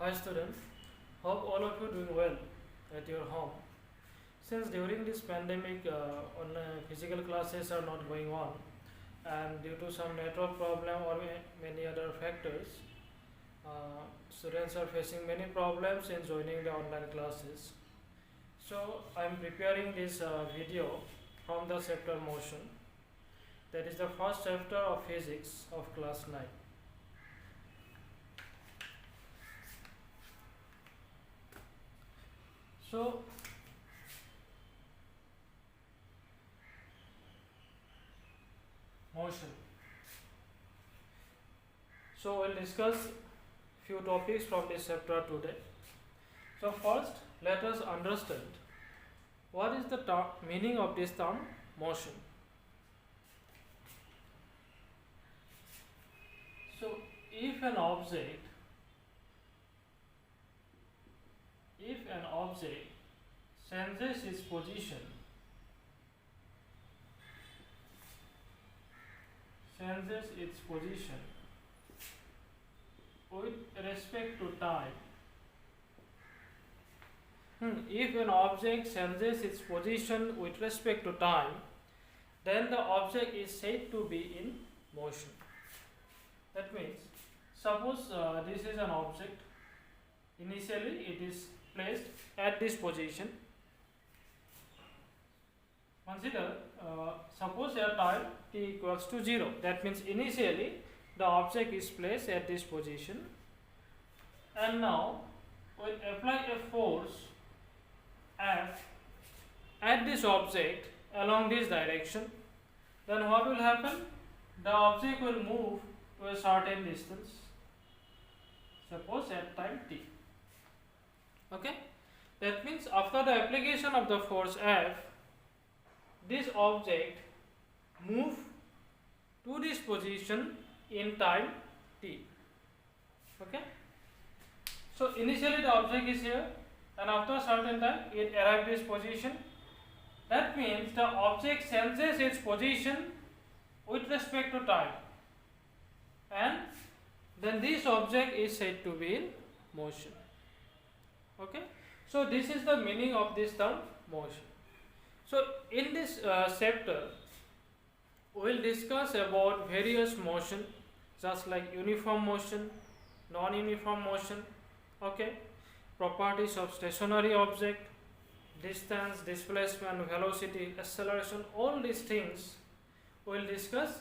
Hi students, hope all of you doing well at your home. Since during this pandemic, physical classes are not going on, and due to some network problem or many other factors, students are facing many problems in joining the online classes. So I am preparing this video from the chapter motion. That is the first chapter of physics of class 9. So motion. So we'll discuss few topics from this chapter today. So first, let us understand what is the meaning of this term motion. So if an object changes its position with respect to time. If an object changes its position with respect to time, then the object is said to be in motion. That means, suppose this is an object. Initially, it is placed at this position. Consider, suppose at time t equals to 0. That means initially the object is placed at this position, and now we apply a force F at this object along this direction. Then what will happen? The object will move to a certain distance, suppose at time t. Okay, that means after the application of the force F, this object move to this position in time t. Okay, so initially the object is here, and after a certain time it arrives this position. That means the object changes its position with respect to time, and then this object is said to be in motion. Okay, so this is the meaning of this term motion. So in this chapter we will discuss about various motion, just like uniform motion, non-uniform motion, okay, properties of stationary object, distance, displacement, velocity, acceleration, all these things we will discuss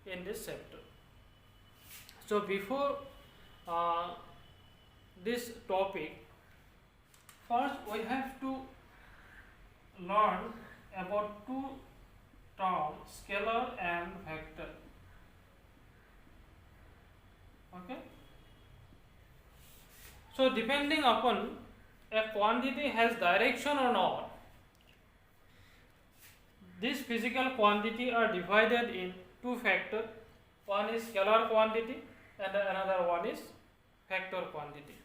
in this chapter. So before this topic, first we have to learn about two terms, scalar and vector. Okay, so depending upon a quantity has direction or not, this physical quantity are divided in two factors. One is scalar quantity and another one is vector quantity.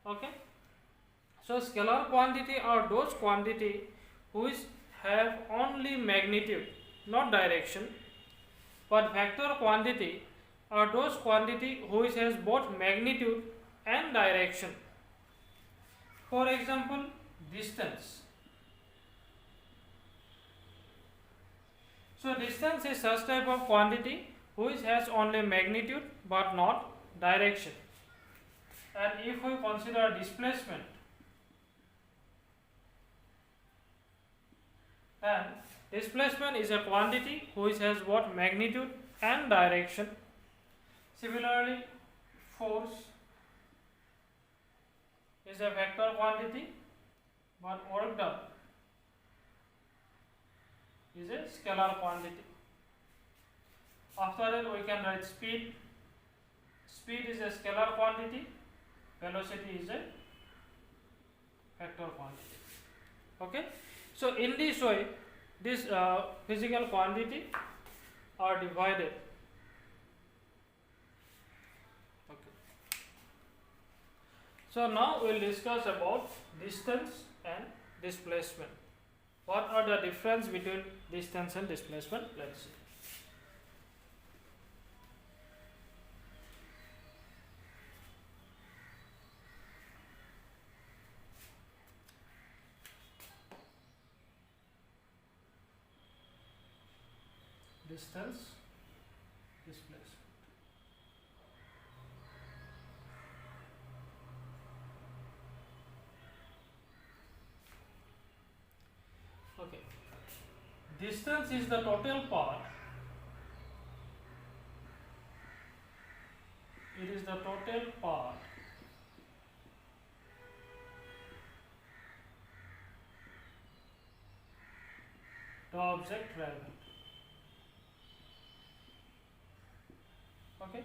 Okay, so scalar quantity are those quantity which have only magnitude, not direction, but vector quantity are those quantity which has both magnitude and direction. For example, distance. So distance is such type of quantity which has only magnitude but not direction. And if we consider displacement, then displacement is a quantity which has both magnitude and direction. Similarly, force is a vector quantity, but work done is a scalar quantity. After that, we can write speed. Speed is a scalar quantity, velocity is a vector quantity. Okay, so in this way, this physical quantity are divided. Okay, so now we will discuss about distance and displacement. What are the difference between distance and displacement? Let's see. distance displacement. Okay, distance is the total path. It is the total path the object traveled. Okay,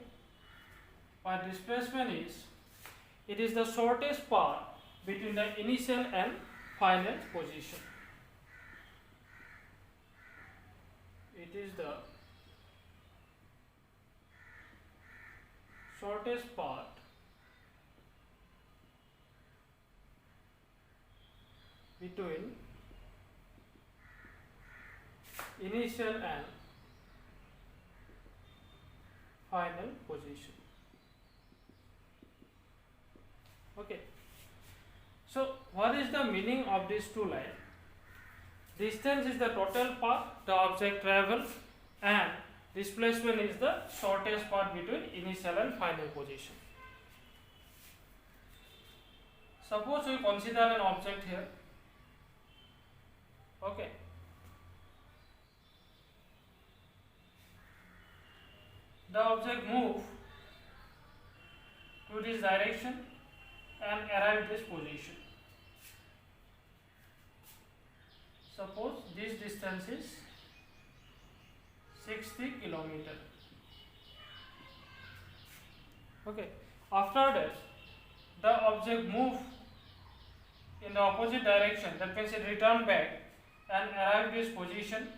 but displacement is, it is the shortest path between the initial and final position. It is the shortest path between initial and final position. Okay, so what is the meaning of these two lines? Distance is the total path the object travels, and displacement is the shortest path between initial and final position. Suppose we consider an object here. Okay, the object move to this direction and arrive this position. Suppose this distance is 60 kilometer. Okay, after that the object move in the opposite direction, that means it return back and arrive this position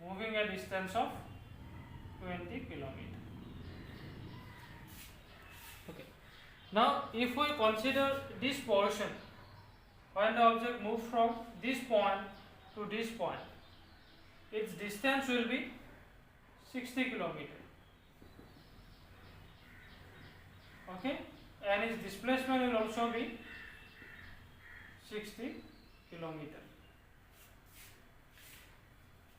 moving a distance of 20 kilometer. Okay, now if we consider this portion, when the object moves from this point to this point, its distance will be 60 kilometer. Okay, and its displacement will also be 60 kilometer.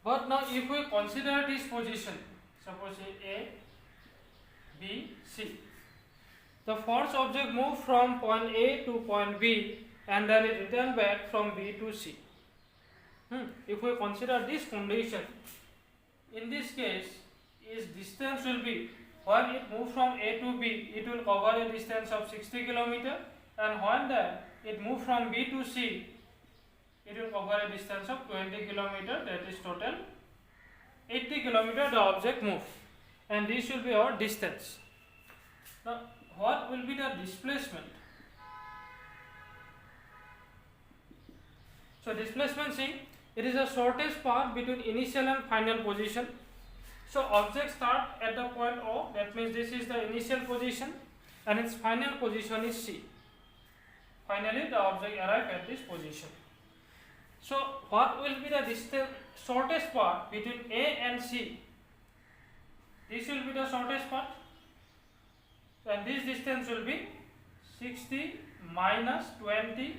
But now if we consider this position, suppose A, B, C. The first object moved from point A to point B and then it returned back from B to C. If we consider this condition, in this case, its distance will be, when it moves from A to B, it will cover a distance of 60 km, and when it moves from B to C, it will cover a distance of 20 km, that is total 80 km the object moves, and this will be our distance. Now, what will be the displacement? So, displacement, see, it is the shortest path between initial and final position. So, object start at the point O, that means this is the initial position and its final position is C. Finally, the object arrives at this position. So, what will be the distance, shortest path between A and C? This will be the shortest path, and this distance will be 60 minus 20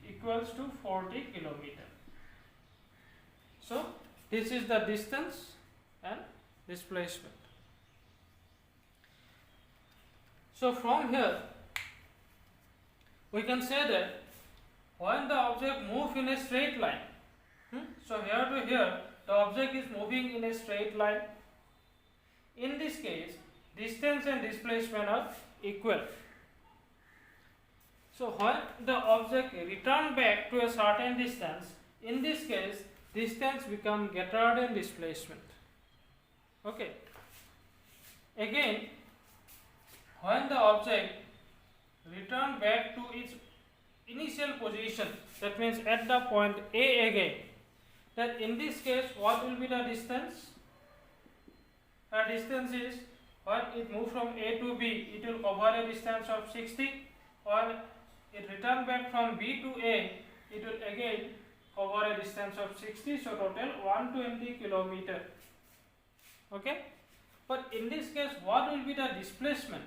equals to 40 kilometer. So, this is the distance and displacement. So, from here we can say that when the object moves in a straight line, so here to here the object is moving in a straight line. In this case, distance and displacement are equal. So when the object return back to a certain distance, in this case distance become greater than displacement. Okay. Again, when the object return back to its initial position, that means at the point A again, that in this case what will be the distance? The distance is, when it moves from A to B, it will cover a distance of 60. When it return back from B to A, it will again cover a distance of 60. So total 120 kilometer. Okay. But in this case, what will be the displacement?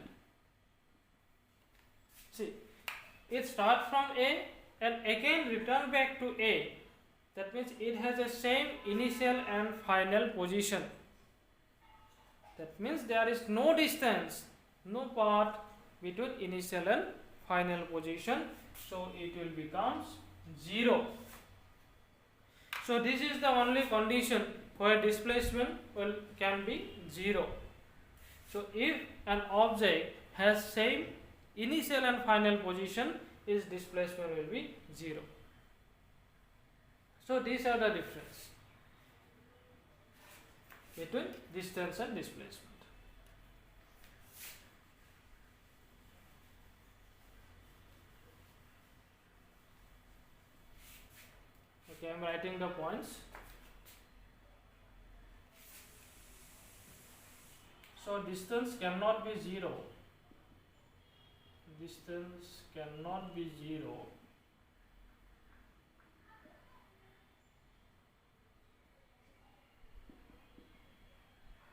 See, it starts from A and again return back to A. That means it has the same initial and final position. That means there is no distance, no path between initial and final position, so it will become 0. So this is the only condition where displacement can be 0. So if an object has same initial and final position, its displacement will be 0. So these are the difference between distance and displacement. Okay, I am writing the points. So distance cannot be 0. Distance cannot be 0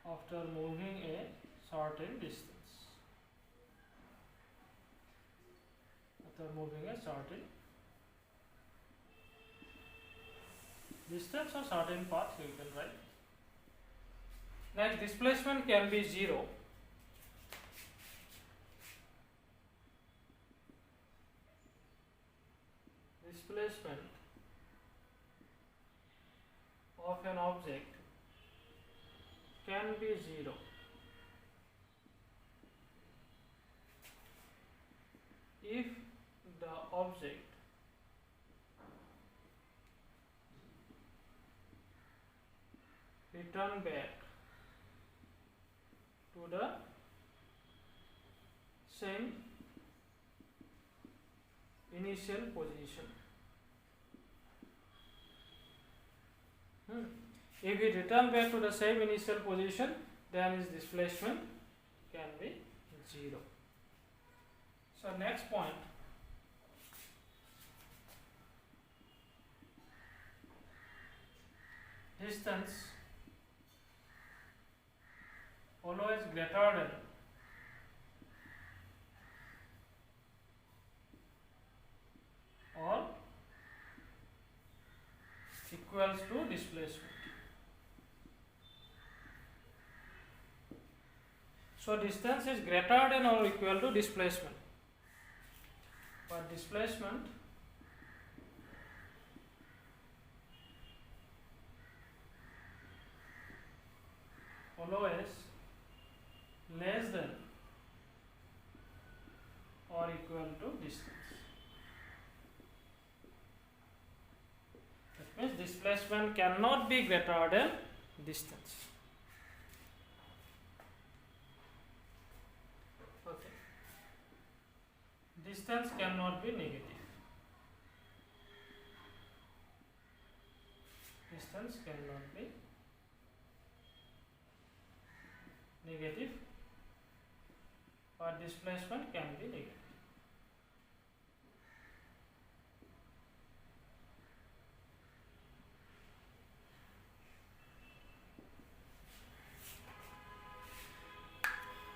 after moving a certain distance. After moving a certain distance or certain path, you can write. Next, displacement can be 0. Displacement of an object can be 0 if the object return back to the same initial position. If we return back to the same initial position, then its displacement can be 0. So next point, distance always greater than or equals to displacement. So distance is greater than or equal to displacement, but displacement always less than or equal to distance. That means displacement cannot be greater than distance. Okay. Distance cannot be negative. Distance cannot be negative, but displacement can be negative.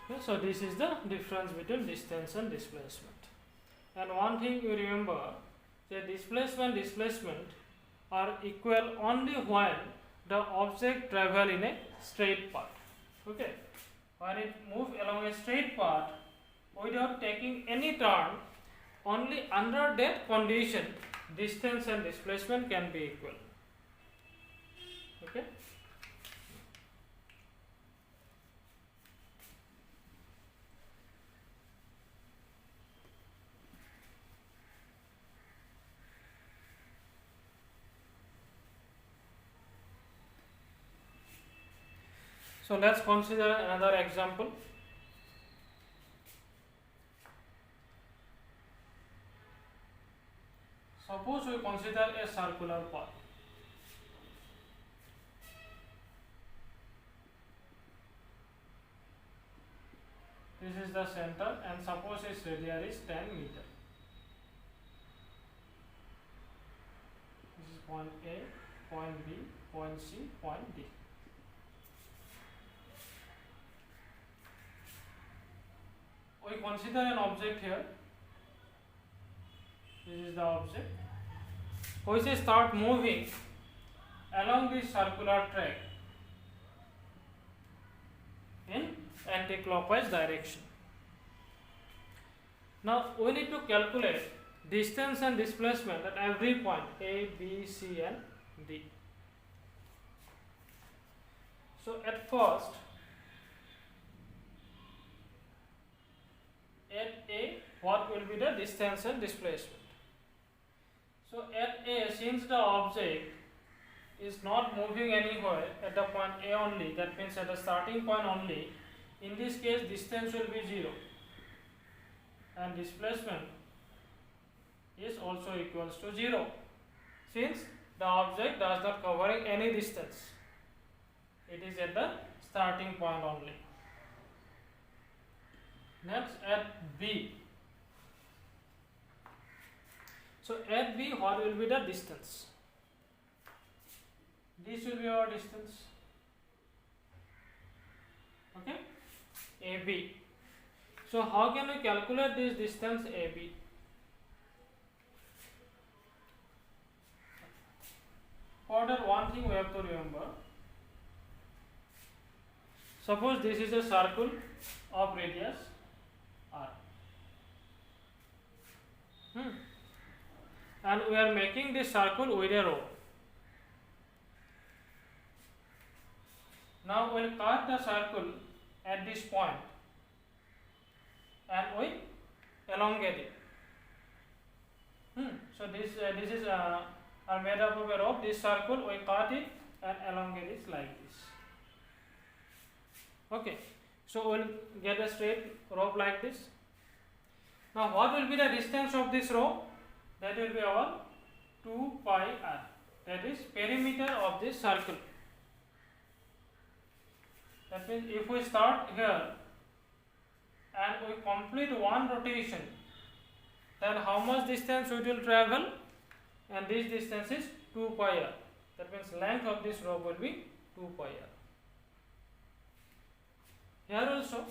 Okay, so this is the difference between distance and displacement. And one thing you remember, that displacement are equal only when the object travel in a straight path. Okay, when it moves along a straight path without taking any turn, only under that condition distance and displacement can be equal. Okay. So let's consider another example. Suppose we consider a circular path. This is the center, and suppose its radius is 10 meter. This is point A, point B, point C, point D. We consider an object here. This is the object which start moving along this circular track in anti-clockwise direction. Now we need to calculate distance and displacement at every point A, B, C and D. So at first, at A, what will be the distance and displacement? So at A, since the object is not moving anywhere at the point A only, that means at the starting point only, in this case distance will be 0 and displacement is also equals to 0, since the object does not covering any distance, it is at the starting point only. Next, at B. So at B, what will be the distance? This will be our distance. Okay, AB. So how can we calculate this distance AB? For that, one thing we have to remember. Suppose this is a circle of radius R. And we are making this circle with a rope. Now we will cut the circle at this point and we elongate it. So this is are made up of a rope. This circle we cut it and elongate it like this. Okay, so we will get a straight rope like this. Now what will be the distance of this rope? That will be our 2 pi r. That is perimeter of this circle. That means if we start here and we complete one rotation, then how much distance we will travel? And this distance is 2 pi r. That means length of this rope will be 2 pi r. Here also,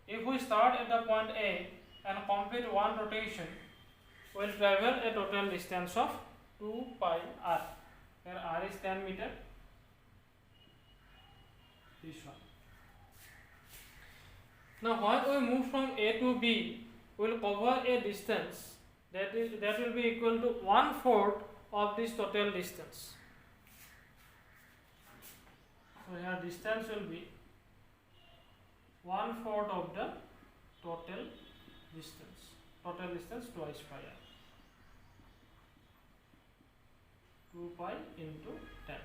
if we start at the point A and complete one rotation, we will travel a total distance of 2 pi r. Here r is 10 meter. This one. Now when we move from A to B, we will cover a distance that will be equal to 1/4 of this total distance. So here distance will be 1/4 of the total distance. Total distance twice pi r. 2 pi into 10.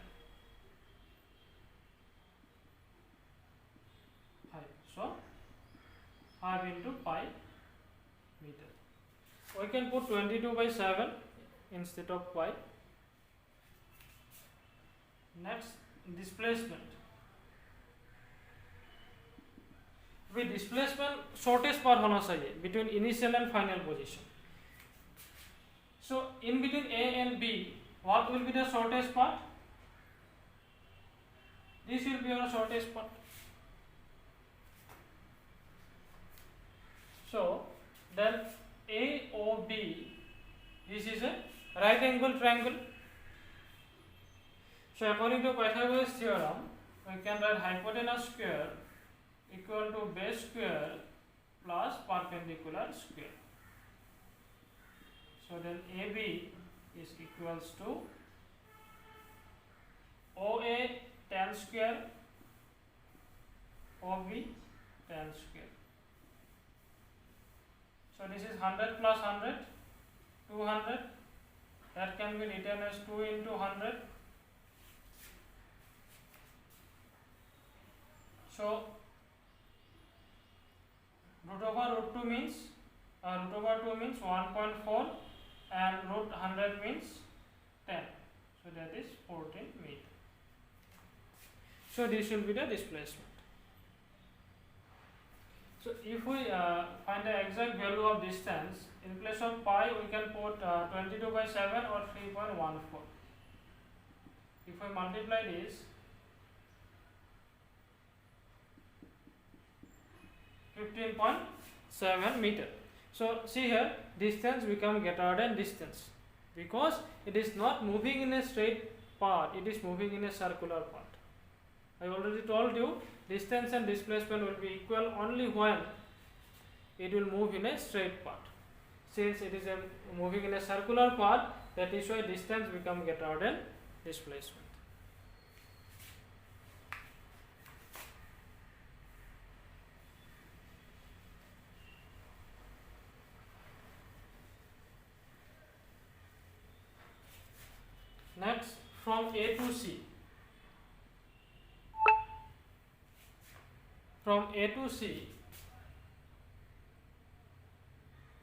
5. So 5 into pi meter. We can put 22/7 instead of pi. Next, displacement. With displacement shortest path होना चाहिए between initial and final position. So in between A and B, what will be the shortest path? This will be our shortest path. So then AOB, this is a right angle triangle. So according to Pythagoras theorem, we can write hypotenuse square equal to base square plus perpendicular square. So then AB is equals to OA tan square, OB tan square. So this is 100 plus 100, 200. That can be written as 2 into 100. So root over root 2 means 1.4 and root 100 means 10. So that is 14 meter. So this will be the displacement. So if we find the exact value of distance, in place of pi we can put 22/7 or 3.14. If we multiply this, 15.7 meter. So see here, distance become greater than distance because it is not moving in a straight path, it is moving in a circular path. I already told you distance and displacement will be equal only when it will move in a straight path. Since it is moving in a circular path, that is why distance become greater than displacement. Next, from A to C. From A to C,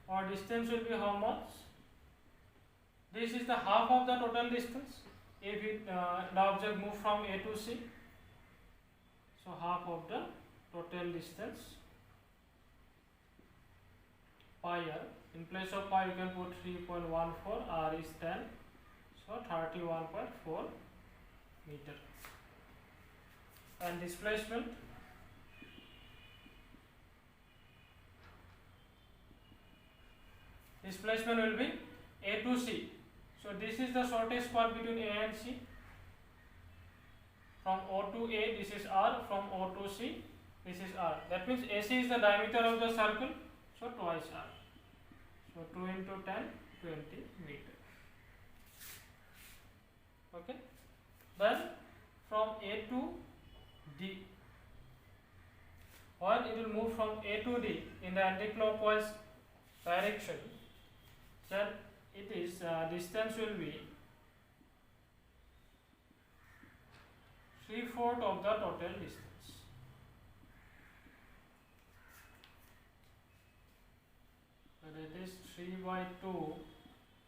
our distance will be how much? This is the half of the total distance if the object move from A to C. So half of the total distance pi r. In place of pi you can put 3.14, r is 10, so 31.4 meter. And displacement, will be A to C. So this is the shortest path between A and C. From O to A, this is R. From O to C, this is R. That means AC is the diameter of the circle, so twice R. So 2 into 10, 20 meter. Okay. Then from A to D, when it will move from A to D in the anticlockwise direction, then it is distance will be 3/4 of the total distance. So that is 3/2,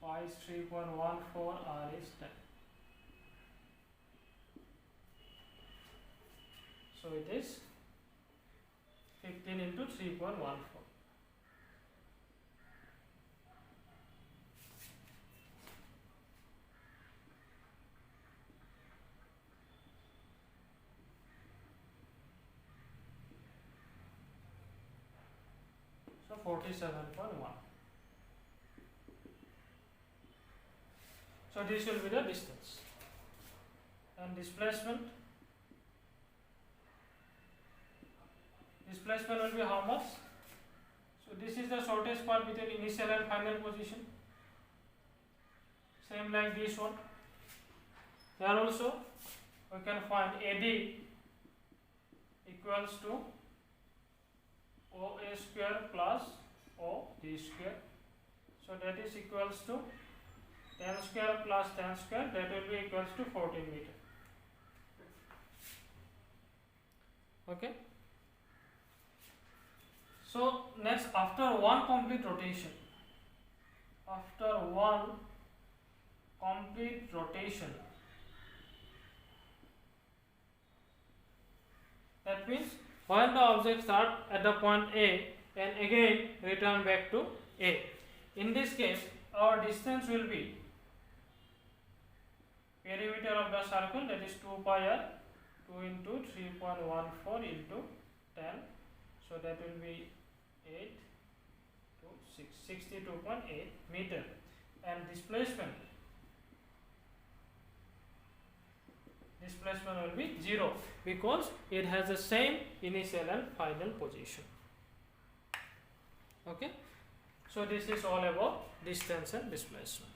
pi is 3.14, r is 10. So it is 15 into 3.14. So 47.1. So this will be the distance. And displacement will be how much? So this is the shortest path between initial and final position. Same like this one. Here also we can find AD equals to OA square plus OD square. So that is equals to 10 square plus 10 square, that will be equals to 14 meter. Okay. So next, after one complete rotation, that means when the object start at the point A and again return back to A. In this case, our distance will be perimeter of the circle, that is 2 pi r, 2 into 3.14 into 10, so that will be 8 to 62.8 meter. And displacement will be 0 because it has the same initial and final position. Okay, so this is all about distance and displacement.